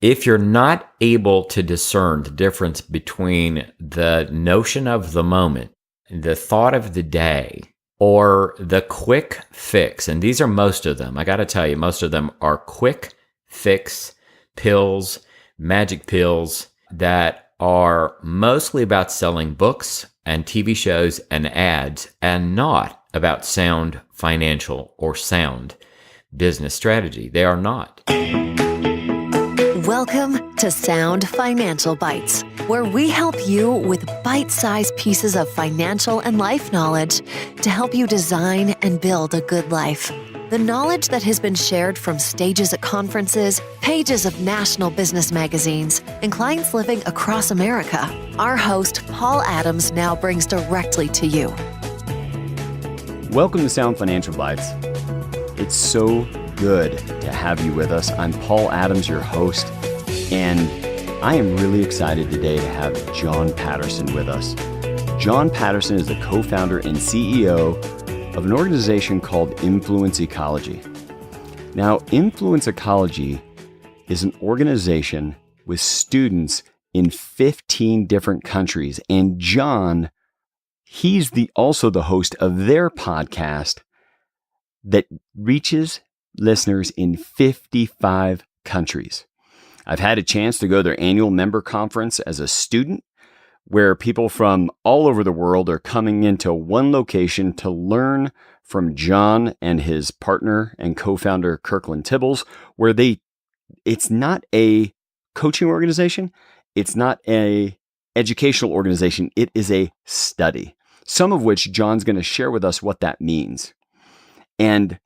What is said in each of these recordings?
If you're not able to discern the difference between the notion of the moment, the thought of the day, or the quick fix, and these are most of them, I got to tell you, most of them are quick fix pills, magic pills that are mostly about selling books and TV shows and ads, and not about sound financial or sound business strategy. They are not. Welcome to Sound Financial Bites, where we help you with bite-sized pieces of financial and life knowledge to help you design and build a good life. The knowledge that has been shared from stages at conferences, pages of national business magazines, and clients living across America, our host, Paul Adams, now brings directly to you. Welcome to Sound Financial Bites. It's so good to have you with us. I'm Paul Adams, your host, and I am really excited today to have John Patterson with us. John Patterson is the co-founder and CEO of an organization called Influence Ecology. Now, Influence Ecology is an organization with students in 15 different countries, and John, he's also the host of their podcast that reaches listeners in 55 countries. I've had a chance to go to their annual member conference as a student, where people from all over the world are coming into one location to learn from John and his partner and co-founder Kirkland Tibbles, where it's not a coaching organization, it's not a educational organization, it is a study, some of which John's going to share with us what that means. And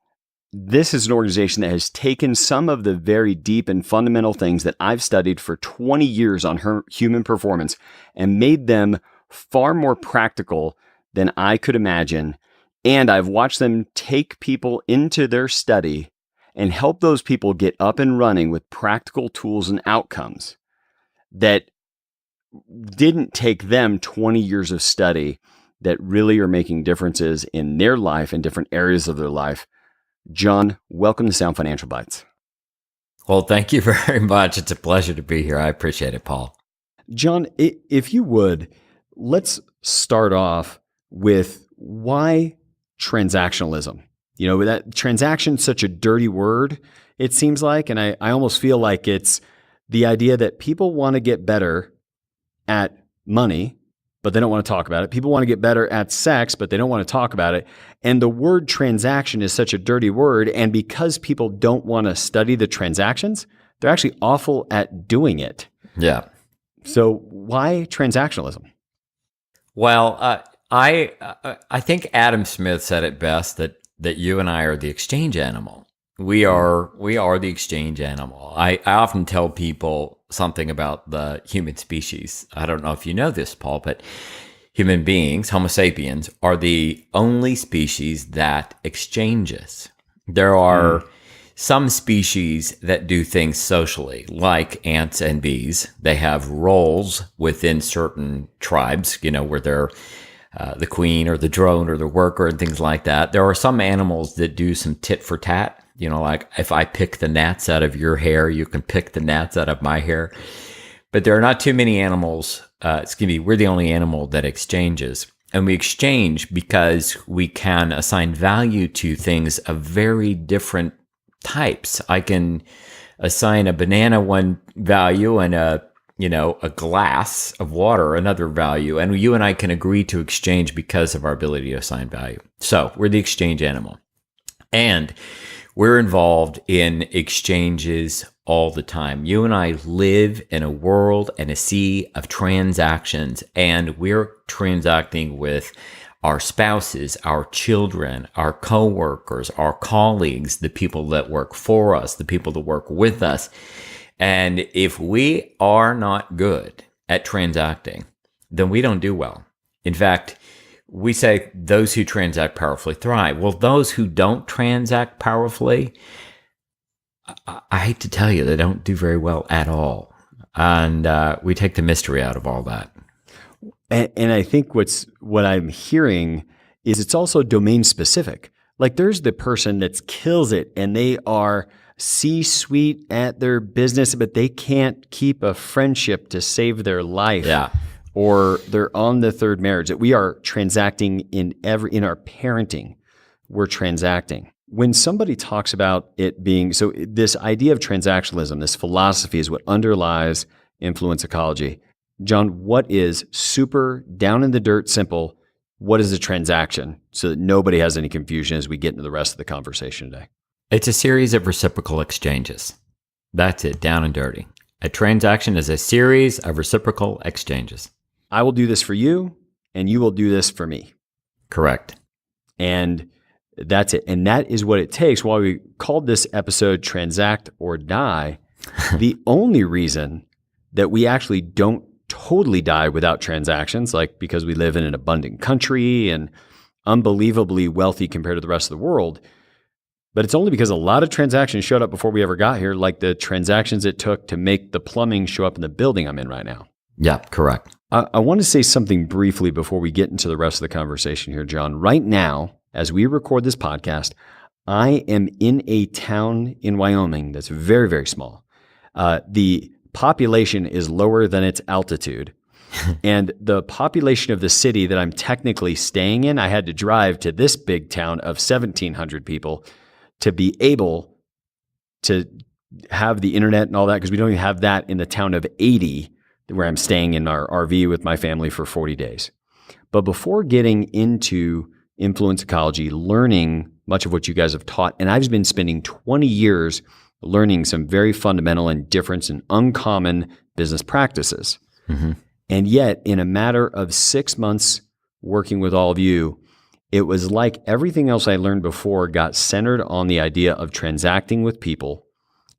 this is an organization that has taken some of the very deep and fundamental things that I've studied for 20 years on human performance and made them far more practical than I could imagine. And I've watched them take people into their study and help those people get up and running with practical tools and outcomes that didn't take them 20 years of study, that really are making differences in their life and different areas of their life. John, welcome to Sound Financial Bites. Well, thank you very much. It's a pleasure to be here. I appreciate it, Paul. John, if you would, let's start off with why transactionalism. You know, that transaction's such a dirty word, it seems like, and I almost feel like it's the idea that people want to get better at money, but they don't want to talk about it. People want to get better at sex, but they don't want to talk about it. And the word transaction is such a dirty word. And because people don't want to study the transactions, they're actually awful at doing it. Yeah. So why transactionalism? Well, I think Adam Smith said it best that you and I are the exchange animal. We are the exchange animal. I often tell people something about the human species. I don't know if you know this, Paul, but human beings, Homo sapiens, are the only species that exchanges. There are some species that do things socially, like ants and bees. They have roles within certain tribes, where they're the queen or the drone or the worker and things like that. There are some animals that do some tit for tat. Like if I pick the gnats out of your hair, you can pick the gnats out of my hair. But there are not too many animals. We're the only animal that exchanges. And we exchange because we can assign value to things of very different types. I can assign a banana one value and a glass of water another value. And you and I can agree to exchange because of our ability to assign value. So we're the exchange animal. And we're involved in exchanges all the time. You and I live in a world and a sea of transactions, and we're transacting with our spouses, our children, our coworkers, our colleagues, the people that work for us, the people that work with us. And if we are not good at transacting, then we don't do well. In fact, we say those who transact powerfully thrive. Well, those who don't transact powerfully, I hate to tell you, they don't do very well at all. And we take the mystery out of all that. And I think what I'm hearing is it's also domain specific. Like there's the person that kills it and they are C-suite at their business, but they can't keep a friendship to save their life. Yeah. Or they're on the third marriage. That we are transacting in our parenting. We're transacting. When somebody talks about it being, so this idea of transactionalism, this philosophy is what underlies influence ecology. John, what is super down in the dirt simple? What is a transaction so that nobody has any confusion as we get into the rest of the conversation today? It's a series of reciprocal exchanges. That's it, down and dirty. A transaction is a series of reciprocal exchanges. I will do this for you, and you will do this for me. Correct. And that's it. And that is what it takes. While we called this episode Transact or Die, the only reason that we actually don't totally die without transactions, like because we live in an abundant country and unbelievably wealthy compared to the rest of the world, but it's only because a lot of transactions showed up before we ever got here, like the transactions it took to make the plumbing show up in the building I'm in right now. Yeah, correct. I want to say something briefly before we get into the rest of the conversation here, John. Right now, as we record this podcast, I am in a town in Wyoming that's very, very small. The population is lower than its altitude. And the population of the city that I'm technically staying in, I had to drive to this big town of 1,700 people to be able to have the internet and all that, because we don't even have that in the town of 80 where I'm staying in our RV with my family for 40 days. But before getting into influence ecology, learning much of what you guys have taught, and I've been spending 20 years learning some very fundamental and different and uncommon business practices. Mm-hmm. And yet, in a matter of 6 months working with all of you, it was like everything else I learned before got centered on the idea of transacting with people.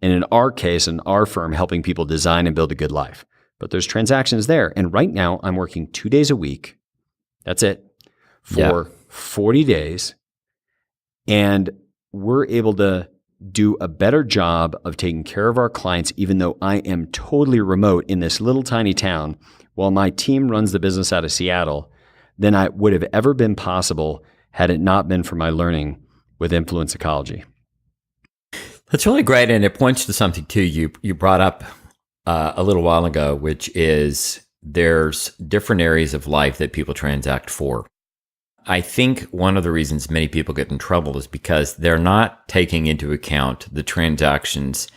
And in our case, in our firm, helping people design and build a good life. But there's transactions there. And right now, I'm working 2 days a week. That's it. For 40 days. And we're able to do a better job of taking care of our clients, even though I am totally remote in this little tiny town, while my team runs the business out of Seattle, than I would have ever been possible had it not been for my learning with influence ecology. That's really great. And it points to something too you brought up a little while ago, which is there's different areas of life that people transact for. I think one of the reasons many people get in trouble is because they're not taking into account the transactions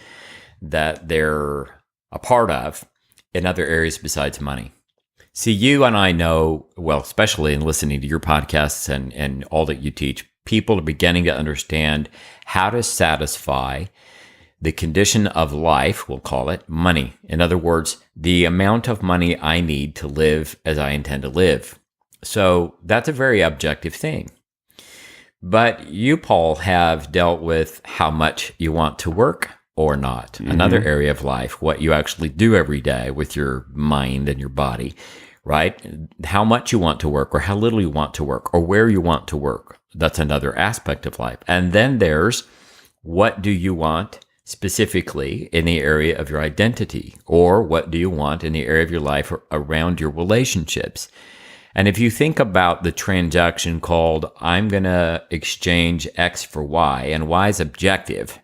that they're a part of in other areas besides money. See, you and I know, well, especially in listening to your podcasts and all that you teach, people are beginning to understand how to satisfy the condition of life, we'll call it, money. In other words, the amount of money I need to live as I intend to live. So that's a very objective thing. But you, Paul, have dealt with how much you want to work or not. Mm-hmm. Another area of life, what you actually do every day with your mind and your body, right? How much you want to work or how little you want to work or where you want to work. That's another aspect of life. And then there's what do you want specifically in the area of your identity, or what do you want in the area of your life around your relationships? And if you think about the transaction called, I'm going to exchange X for Y, and Y is objective,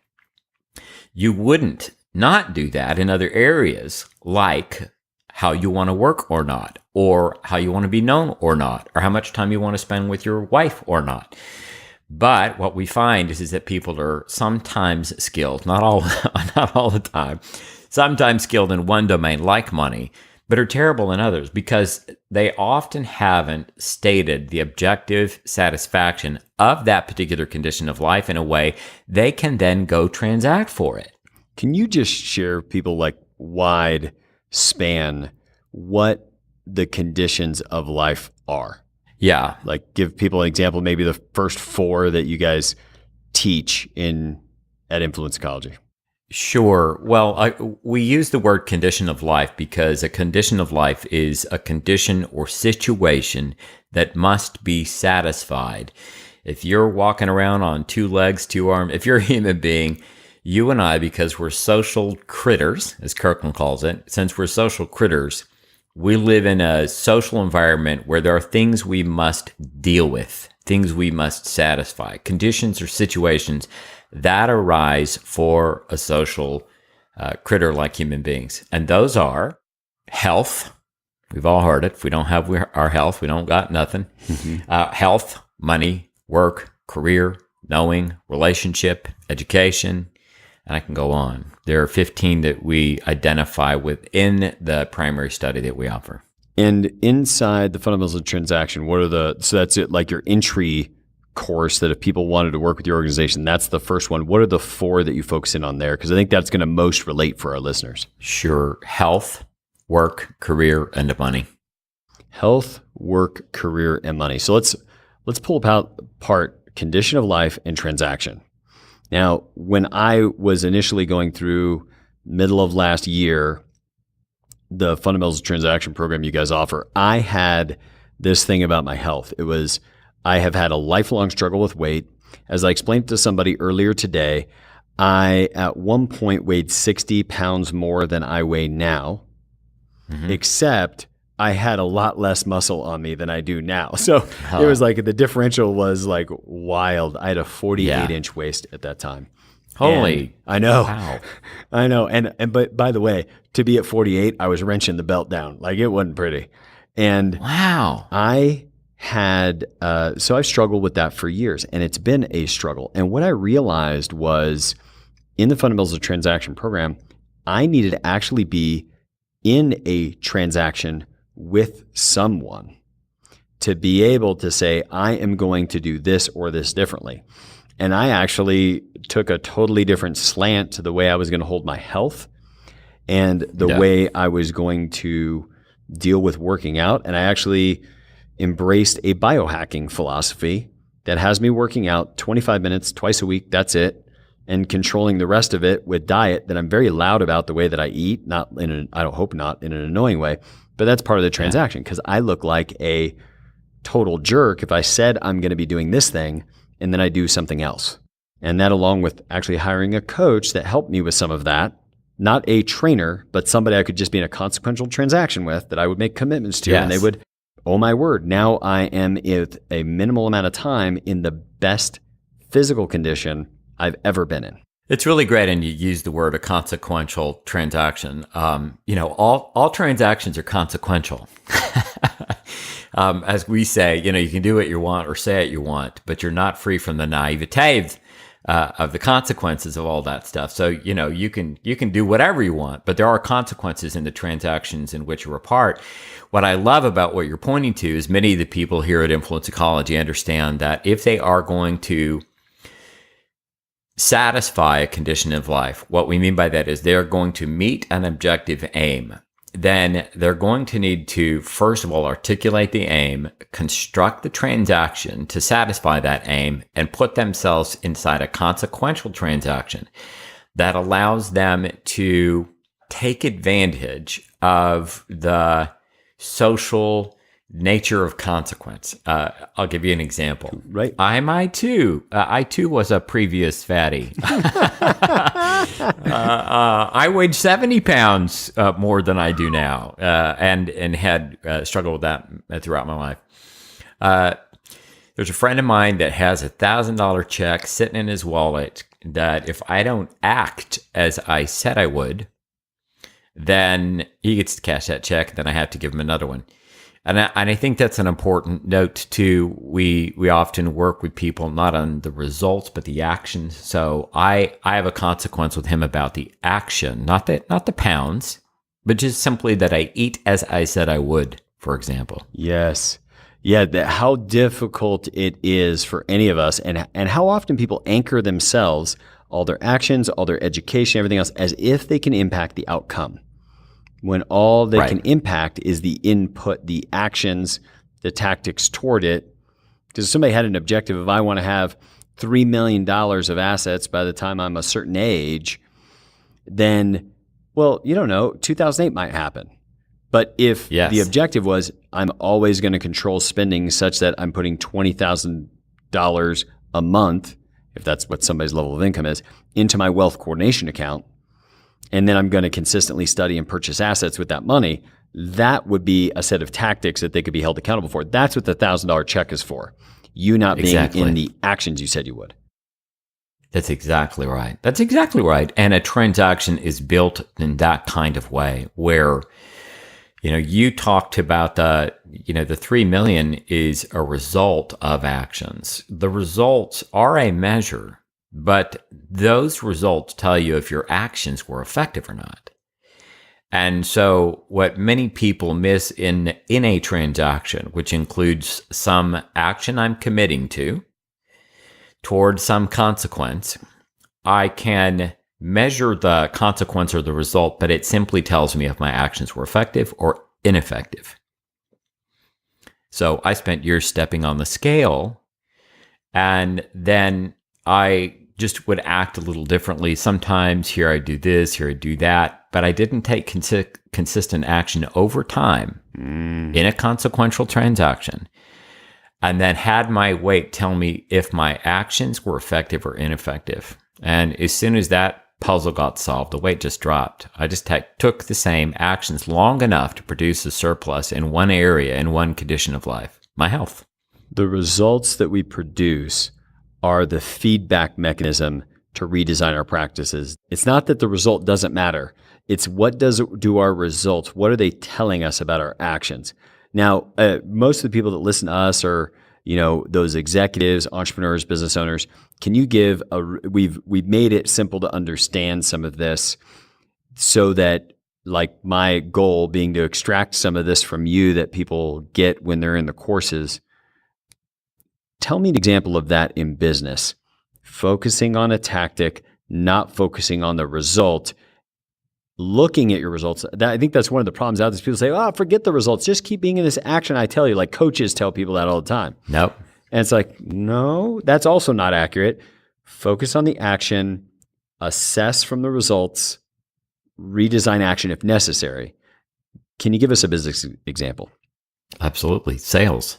you wouldn't not do that in other areas, like how you want to work or not, or how you want to be known or not, or how much time you want to spend with your wife or not. But what we find is that people are sometimes skilled, not all the time, sometimes skilled in one domain like money, but are terrible in others because they often haven't stated the objective satisfaction of that particular condition of life in a way they can then go transact for it. Can you just share people like wide span what the conditions of life are? Yeah. Like give people an example, maybe the first 4 that you guys teach at Influence Ecology. Sure. Well, we use the word condition of life because a condition of life is a condition or situation that must be satisfied. If you're walking around on 2 legs, 2 arms, if you're a human being, you and I, because we're social critters, as Kirkland calls it, since we're social critters, we live in a social environment where there are things we must deal with, things we must satisfy, conditions or situations that arise for a social critter like human beings. And those are health. We've all heard it. If we don't have our health, we don't got nothing. Health, money, work, career, knowing, relationship, education, and I can go on. There are 15 that we identify within the primary study that we offer. And inside the fundamentals of transaction, so that's it, like your entry course that if people wanted to work with your organization, that's the first one. What are the 4 that you focus in on there? Because I think that's going to most relate for our listeners. Sure. Health, work, career, and money. Health, work, career, and money. So let's pull apart condition of life and transaction. Now, when I was initially going through middle of last year, the fundamentals of transaction program you guys offer, I had this thing about my health. It was, I have had a lifelong struggle with weight. As I explained to somebody earlier today, I at one point weighed 60 pounds more than I weigh now, except I had a lot less muscle on me than I do now. So it was like the differential was like wild. I had a 48-inch waist at that time. Holy. And I know. Wow. I know. But by the way, to be at 48, I was wrenching the belt down. Like it wasn't pretty. And wow. I had, so I've struggled with that for years, and it's been a struggle. And what I realized was in the fundamentals of transaction program, I needed to actually be in a transaction with someone to be able to say, I am going to do this or this differently. And I actually took a totally different slant to the way I was going to hold my health and the way I was going to deal with working out. And I actually embraced a biohacking philosophy that has me working out 25 minutes twice a week. That's it. And controlling the rest of it with diet that I'm very loud about the way that I eat, I don't hope not in an annoying way, but that's part of the transaction because I look like a total jerk if I said I'm going to be doing this thing and then I do something else. And that along with actually hiring a coach that helped me with some of that, not a trainer, but somebody I could just be in a consequential transaction with that I would make commitments to and they would, oh my word, now I am with a minimal amount of time in the best physical condition I've ever been in. It's really great, and you use the word a consequential transaction. All transactions are consequential. As we say, you can do what you want or say what you want, but you're not free from the naivete of the consequences of all that stuff. So, you can do whatever you want, but there are consequences in the transactions in which you're a part. What I love about what you're pointing to is many of the people here at Influence Ecology understand that if they are going to satisfy a condition of life, what we mean by that is they're going to meet an objective aim. Then they're going to need to, first of all, articulate the aim, construct the transaction to satisfy that aim, and put themselves inside a consequential transaction that allows them to take advantage of the social nature of consequence. I'll give you an example. Right. I too was a previous fatty. I weighed 70 pounds more than I do now, and had struggled with that throughout my life. There's a friend of mine that has $1,000 check sitting in his wallet that if I don't act as I said I would, then he gets to cash that check, then I have to give him another one. And I think that's an important note too. We often work with people not on the results but the actions. So I have a consequence with him about the action, not the pounds, but just simply that I eat as I said I would, for example. Yes. Yeah, how difficult it is for any of us and how often people anchor themselves, all their actions, all their education, everything else, as if they can impact the outcome. When all they can impact is the input, the actions, the tactics toward it. Because if somebody had an objective of, I want to have $3 million of assets by the time I'm a certain age, then, well, you don't know, 2008 might happen. But if the objective was, I'm always going to control spending such that I'm putting $20,000 a month, if that's what somebody's level of income is, into my wealth coordination account, and then I'm going to consistently study and purchase assets with that money, that would be a set of tactics that they could be held accountable for. That's what the $1,000 check is for. You not being in the actions you said you would. That's exactly right. That's exactly right. And a transaction is built in that kind of way where, you talked about the 3 million is a result of actions. The results are a measure, but those results tell you if your actions were effective or not. And so what many people miss in a transaction, which includes some action I'm committing to toward some consequence, I can measure the consequence or the result, but it simply tells me if my actions were effective or ineffective. So I spent years stepping on the scale, and then I just would act a little differently. Sometimes here I do this, here I do that, but I didn't take consistent action over time in a consequential transaction, and then had my weight tell me if my actions were effective or ineffective. And as soon as that puzzle got solved, the weight just dropped. I just took the same actions long enough to produce a surplus in one area, in one condition of life, my health. The results that we produce are the feedback mechanism to redesign our practices. It's not that the result doesn't matter. It's what do our results, what are they telling us about our actions? Now, most of the people that listen to us are, those executives, entrepreneurs, business owners. Can you give we've made it simple to understand some of this so that, like, my goal being to extract some of this from you that people get when they're in the courses. Tell me an example of that in business. Focusing on a tactic, not focusing on the result. Looking at your results. I think that's one of the problems out there. People say, forget the results. Just keep being in this action. I tell you, like coaches tell people that all the time. Nope. And it's like, no, that's also not accurate. Focus on the action, assess from the results, redesign action if necessary. Can you give us a business example? Absolutely. Sales.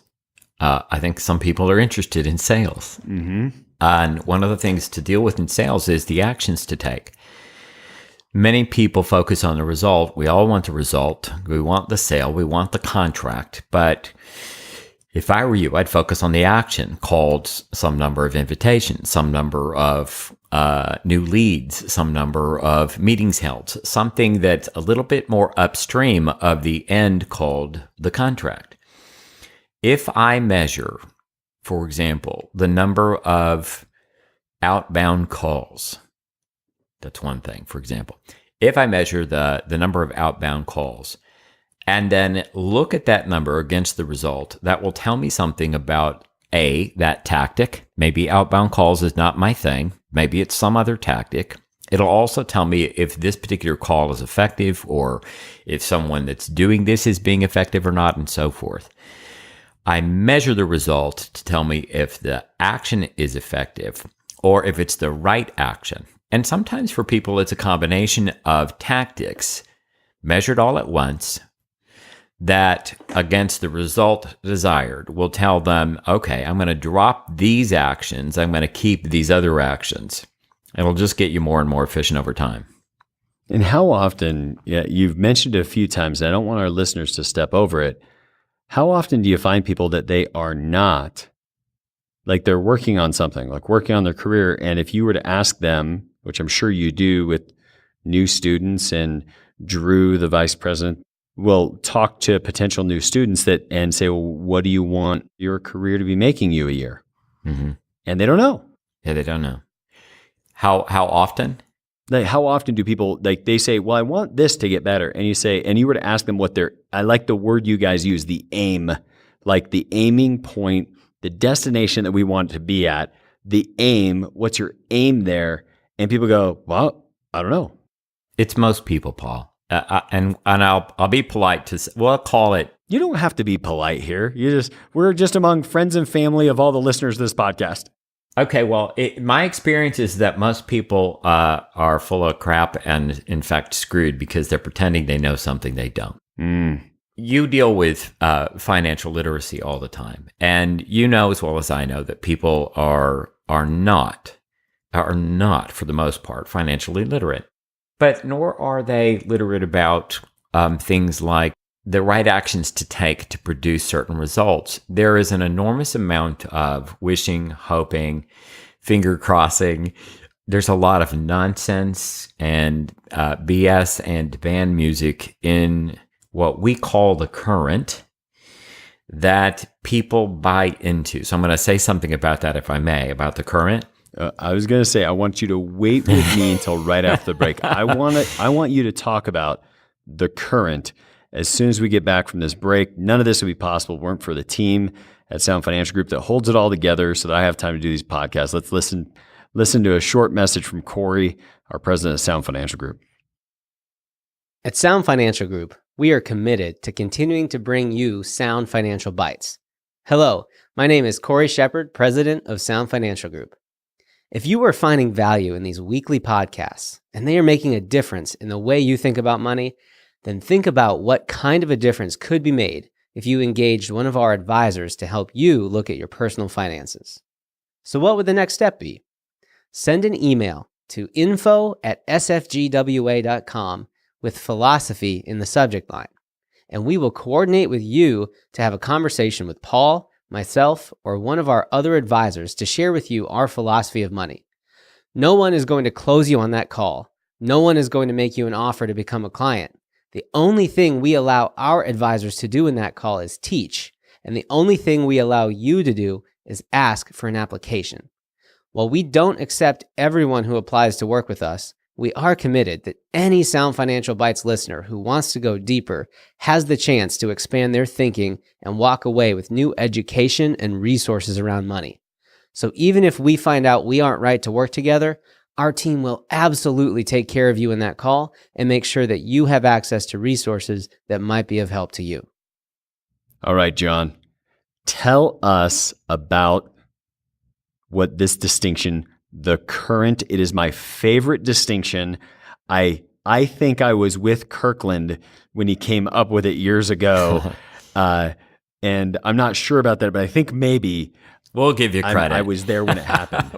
I think some people are interested in sales. Mm-hmm. And one of the things to deal with in sales is the actions to take. Many people focus on the result. We all want the result. We want the sale. We want the contract. But if I were you, I'd focus on the action called some number of invitations, some number of new leads, some number of meetings held, something that's a little bit more upstream of the end called the contract. If I measure, for example, the number of outbound calls, that's one thing, for example. If I measure the number of outbound calls and then look at that number against the result, that will tell me something about that tactic. Maybe outbound calls is not my thing. Maybe it's some other tactic. It'll also tell me if this particular call is effective or if someone that's doing this is being effective or not, and so forth. I measure the result to tell me if the action is effective or if it's the right action. And sometimes for people, it's a combination of tactics measured all at once that against the result desired will tell them, okay, I'm going to drop these actions. I'm going to keep these other actions. It'll just get you more and more efficient over time. And how often, you've mentioned it a few times, and I don't want our listeners to step over it. How often do you find people that they are not, like they're working on something, like working on their career, and if you were to ask them, which I'm sure you do with new students, and Drew, the vice president, will talk to potential new students and say, well, what do you want your career to be making you a year? Mm-hmm. And they don't know. Yeah, they don't know. How often? Like, how often do people, like, they say, well, I want this to get better. And you were to ask them what I like the word you guys use, the aim, like the aiming point, the destination that we want it to be at, the aim, what's your aim there? And people go, well, I don't know. It's most people, Paul. And I'll be polite to say, well, I'll call it. You don't have to be polite here. We're just among friends and family of all the listeners of this podcast. Okay, well, my experience is that most people are full of crap and, in fact, screwed because they're pretending they know something they don't. You deal with financial literacy all the time, and you know as well as I know that people are not, for the most part, financially literate. But nor are they literate about things like the right actions to take to produce certain results. There is an enormous amount of wishing, hoping, finger crossing, there's a lot of nonsense and BS and band music in what we call the current that people buy into. So I'm going to say something about that, if I may, about the current. I was going to say, I want you to wait with me until right after the break. I want you to talk about the current as soon as we get back from this break. None of this would be possible if it weren't for the team at Sound Financial Group that holds it all together so that I have time to do these podcasts. Let's listen to a short message from Corey, our president of Sound Financial Group. At Sound Financial Group, we are committed to continuing to bring you sound financial bites. Hello, my name is Corey Shepard, president of Sound Financial Group. If you are finding value in these weekly podcasts and they are making a difference in the way you think about money, then think about what kind of a difference could be made if you engaged one of our advisors to help you look at your personal finances. So what would the next step be? Send an email to info@sfgwa.com with philosophy in the subject line, and we will coordinate with you to have a conversation with Paul, myself, or one of our other advisors to share with you our philosophy of money. No one is going to close you on that call. No one is going to make you an offer to become a client. The only thing we allow our advisors to do in that call is teach, and the only thing we allow you to do is ask for an application. While we don't accept everyone who applies to work with us, we are committed that any Sound Financial Bites listener who wants to go deeper has the chance to expand their thinking and walk away with new education and resources around money. So even if we find out we aren't right to work together, our team will absolutely take care of you in that call and make sure that you have access to resources that might be of help to you. All right, John, tell us about what this distinction, the current, it is my favorite distinction. I think I was with Kirkland when he came up with it years ago. And I'm not sure about that, but I think maybe we'll give you credit. I was there when it happened.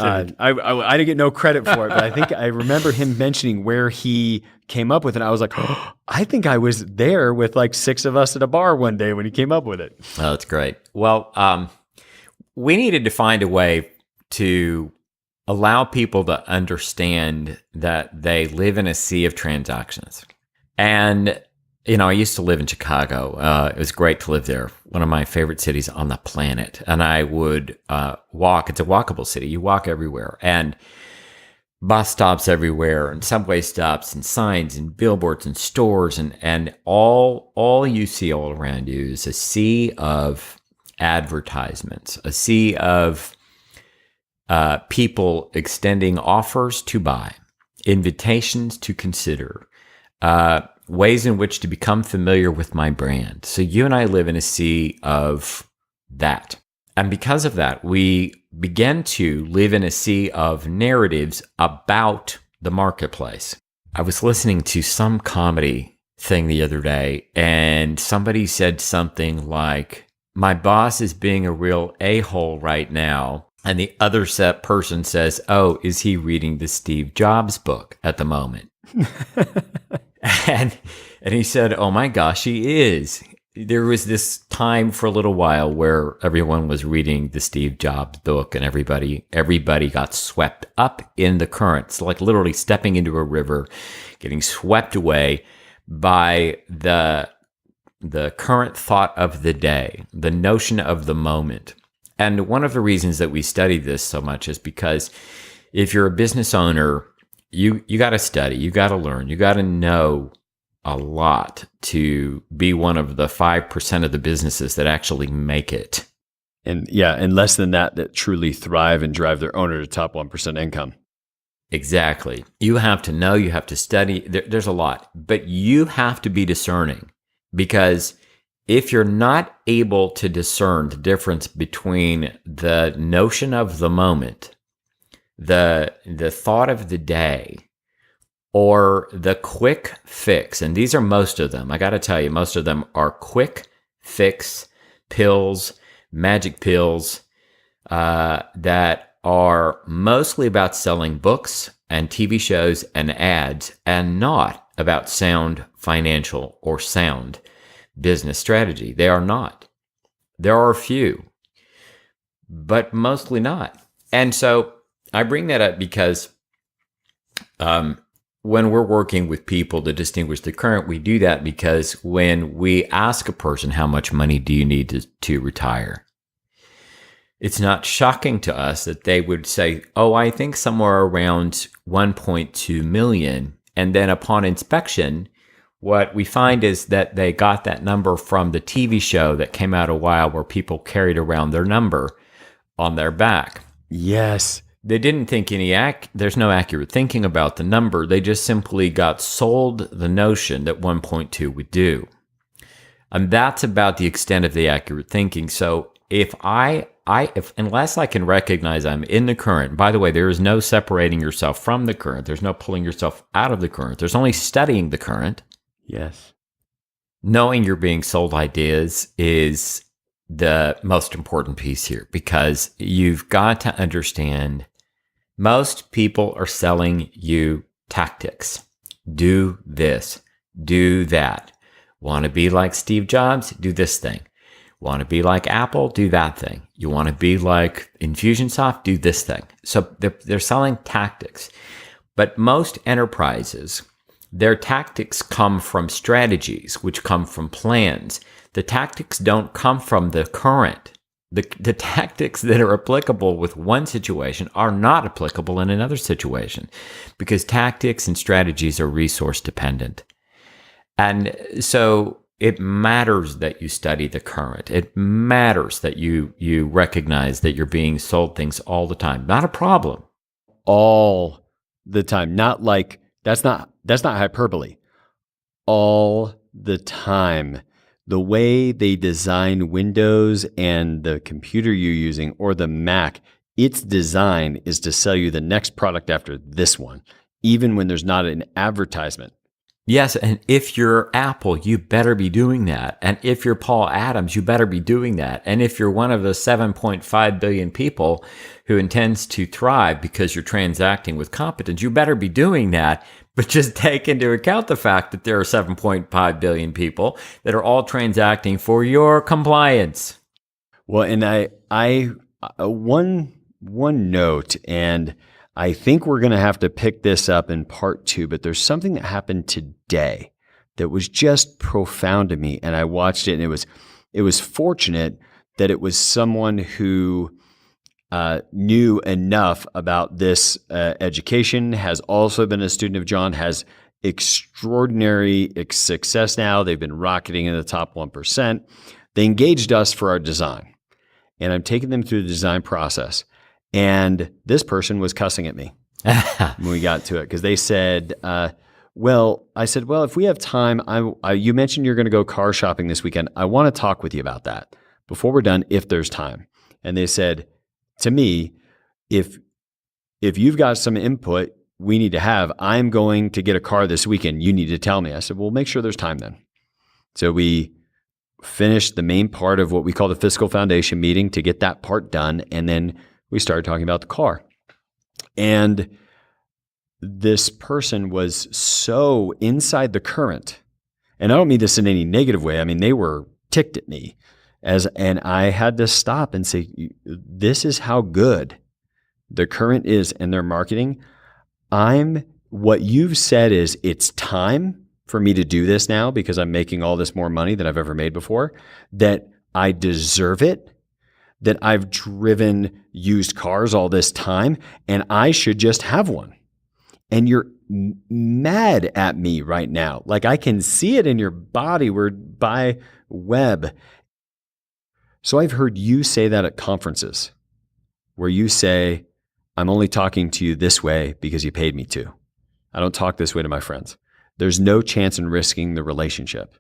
I didn't get no credit for it, but I think I remember him mentioning where he came up with it. And I was like, oh, I think I was there with like 6 of us at a bar one day when he came up with it. Oh, that's great. Well, we needed to find a way to allow people to understand that they live in a sea of transactions. And, I used to live in Chicago. It was great to live there, one of my favorite cities on the planet. And I would walk. It's a walkable city. You walk everywhere. And bus stops everywhere, and subway stops, and signs, and billboards, and stores. And all you see all around you is a sea of advertisements, a sea of people extending offers to buy, invitations to consider, ways in which to become familiar with my brand. So you and I live in a sea of that. And because of that, we begin to live in a sea of narratives about the marketplace. I was listening to some comedy thing the other day, and somebody said something like, my boss is being a real a-hole right now. And the other person says, oh, is he reading the Steve Jobs book at the moment? and he said, oh my gosh, he is. There was this time for a little while where everyone was reading the Steve Jobs book, and everybody got swept up in the currents, like literally stepping into a river, getting swept away by the current thought of the day, the notion of the moment. And one of the reasons that we study this so much is because if you're a business owner, you got to study, you got to learn, you got to know a lot to be one of the 5% of the businesses that actually make it. And less than that truly thrive and drive their owner to top 1% income. Exactly. You have to know, you have to study. There's a lot, but you have to be discerning, because if you're not able to discern the difference between the notion of the moment, the thought of the day, or the quick fix, and these are most of them, I got to tell you, most of them are quick fix pills, magic pills that are mostly about selling books and TV shows and ads, and not about sound financial or sound business strategy. They are not. There are a few, but mostly not. And so I bring that up because When we're working with people to distinguish the current, we do that because when we ask a person, how much money do you need to retire? It's not shocking to us that they would say, oh, I think somewhere around 1.2 million. And then upon inspection, what we find is that they got that number from the TV show that came out a while where people carried around their number on their back. Yes. They didn't think there's no accurate thinking about the number. They just simply got sold the notion that 1.2 would do. And that's about the extent of the accurate thinking. So if unless I can recognize I'm in the current, by the way, there is no separating yourself from the current. There's no pulling yourself out of the current. There's only studying the current. Yes. Knowing you're being sold ideas is the most important piece here, because you've got to understand most people are selling you tactics. Do this, do that. Want to be like Steve Jobs? Do this thing. Want to be like Apple? Do that thing. You want to be like Infusionsoft? Do this thing. So they're selling tactics. But most enterprises, their tactics come from strategies, which come from plans. The tactics don't come from the current. The tactics that are applicable with one situation are not applicable in another situation, because tactics and strategies are resource dependent. And so it matters that you study the current. It matters that you recognize that you're being sold things all the time. Not a problem. All the time. Not like, that's not hyperbole. All the time. The way they design Windows and the computer you're using, or the Mac, its design is to sell you the next product after this one, even when there's not an advertisement. Yes, and if you're Apple, you better be doing that. And if you're Paul Adams, you better be doing that. And if you're one of the 7.5 billion people who intends to thrive because you're transacting with competence, you better be doing that. But just take into account the fact that there are 7.5 billion people that are all transacting for your compliance. Well, and I one note, and I think we're going to have to pick this up in part 2, but there's something that happened today that was just profound to me. And I watched it, and it was fortunate that it was someone who knew enough about this education, has also been a student of John, has extraordinary success now. They've been rocketing in the top 1%. They engaged us for our design, and I'm taking them through the design process. And this person was cussing at me when we got to it, because they said, I said, if we have time, you mentioned you're going to go car shopping this weekend. I want to talk with you about that before we're done, if there's time. And they said to me, if you've got some input we need to have, I'm going to get a car this weekend. You need to tell me. I said, well, make sure there's time then. So we finished the main part of what we call the fiscal foundation meeting to get that part done. And then we started talking about the car. And this person was so inside the current. And I don't mean this in any negative way. I mean, they were ticked at me. And I had to stop and say, this is how good the current is in their marketing. What you've said is, it's time for me to do this now because I'm making all this more money than I've ever made before, that I deserve it, that I've driven used cars all this time and I should just have one. And you're mad at me right now. Like, I can see it in your body. We're by web. So I've heard you say that at conferences where you say, I'm only talking to you this way because you paid me to. I don't talk this way to my friends. There's no chance in risking the relationship.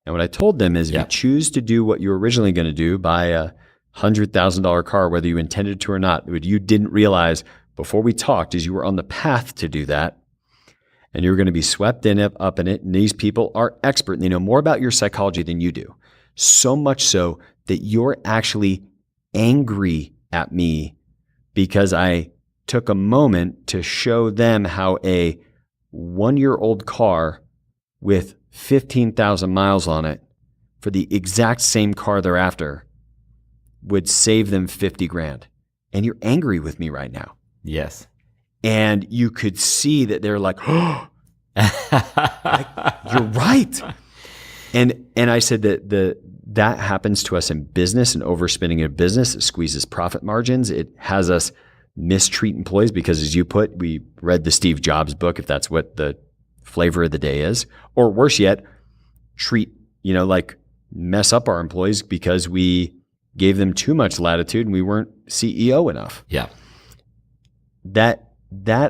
And what I told them is, if you choose to do what you were originally going to do, buy a $100,000 car, whether you intended to or not, what you didn't realize before we talked is you were on the path to do that. And you're going to be swept up in it. And these people are expert, and they know more about your psychology than you do. So much so that you're actually angry at me because I took a moment to show them how a 1-year-old car with 15,000 miles on it for the exact same car they're after would save them 50 grand. And you're angry with me right now. Yes. And you could see that they're like, oh, you're right. And I said that happens to us in business, and overspending in business. It squeezes profit margins. It has us mistreat employees because, as you put, we read the Steve Jobs book, if that's what the flavor of the day is. Or worse yet, mess up our employees because we gave them too much latitude and we weren't CEO enough. Yeah. That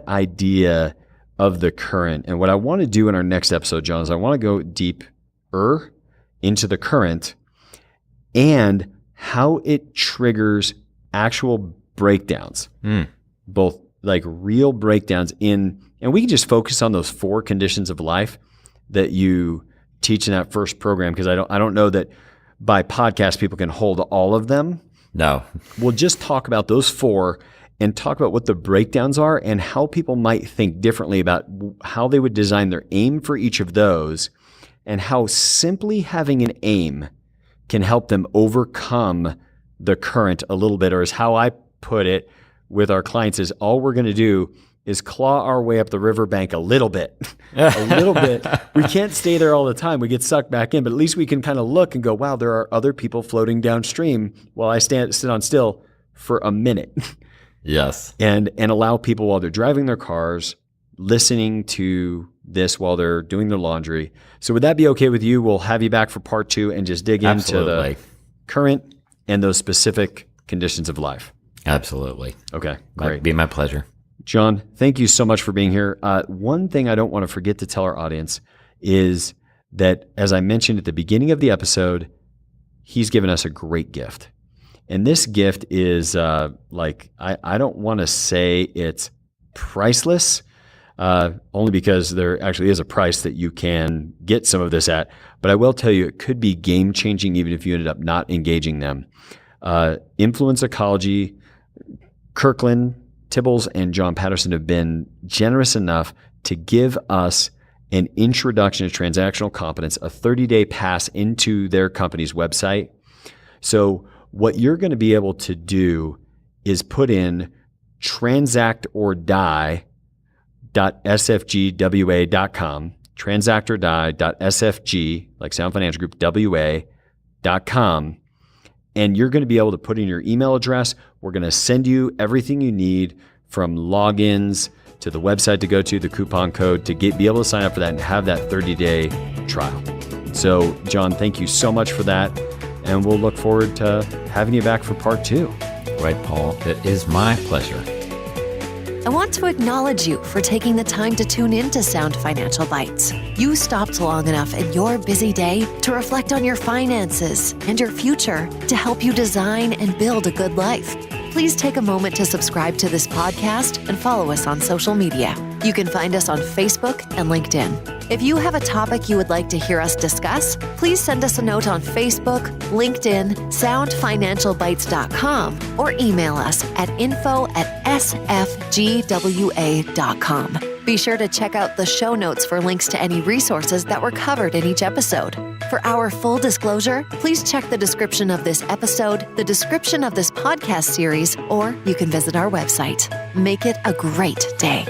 idea of the current, and what I want to do in our next episode, John, is I want to go deeper into the current and how it triggers actual breakdowns, both like real breakdowns and we can just focus on those 4 conditions of life that you teach in that first program, because I don't know that by podcast people can hold all of them. No. We'll just talk about those 4 and talk about what the breakdowns are and how people might think differently about how they would design their aim for each of those, and how simply having an aim can help them overcome the current a little bit. Or as how I put it with our clients is, all we're going to do is claw our way up the riverbank a little bit. A little bit. We can't stay there all the time. We get sucked back in, but at least we can kind of look and go, wow, there are other people floating downstream while I sit on still for a minute. Yes. And allow people while they're driving their cars, listening to this while they're doing their laundry. So would that be okay with you? We'll have you back for part 2 and just dig into the current and those specific conditions of life. Absolutely. Okay, great. It'd be my pleasure. John, thank you so much for being here. One thing I don't want to forget to tell our audience is that, as I mentioned at the beginning of the episode, he's given us a great gift. And this gift is I don't want to say it's priceless, only because there actually is a price that you can get some of this at. But I will tell you, it could be game-changing even if you ended up not engaging them. Influence Ecology, Kirkland, Tibbles, and John Patterson have been generous enough to give us an introduction to transactional competence, a 30-day pass into their company's website. So what you're going to be able to do is put in transactordie.sfgwa.com, transactordie.sfg, like Sound Financial Group, wa.com, and you're going to be able to put in your email address. We're going to send you everything you need, from logins to the website to go to, the coupon code to be able to sign up for that and have that 30-day trial. So, John, thank you so much for that. And we'll look forward to having you back for part 2. Right, Paul. It is my pleasure. I want to acknowledge you for taking the time to tune in to Sound Financial Bites. You stopped long enough in your busy day to reflect on your finances and your future to help you design and build a good life. Please take a moment to subscribe to this podcast and follow us on social media. You can find us on Facebook and LinkedIn. If you have a topic you would like to hear us discuss, please send us a note on Facebook, LinkedIn, soundfinancialbites.com, or email us at info@sfgwa.com. Be sure to check out the show notes for links to any resources that were covered in each episode. For our full disclosure, please check the description of this episode, the description of this podcast series, or you can visit our website. Make it a great day.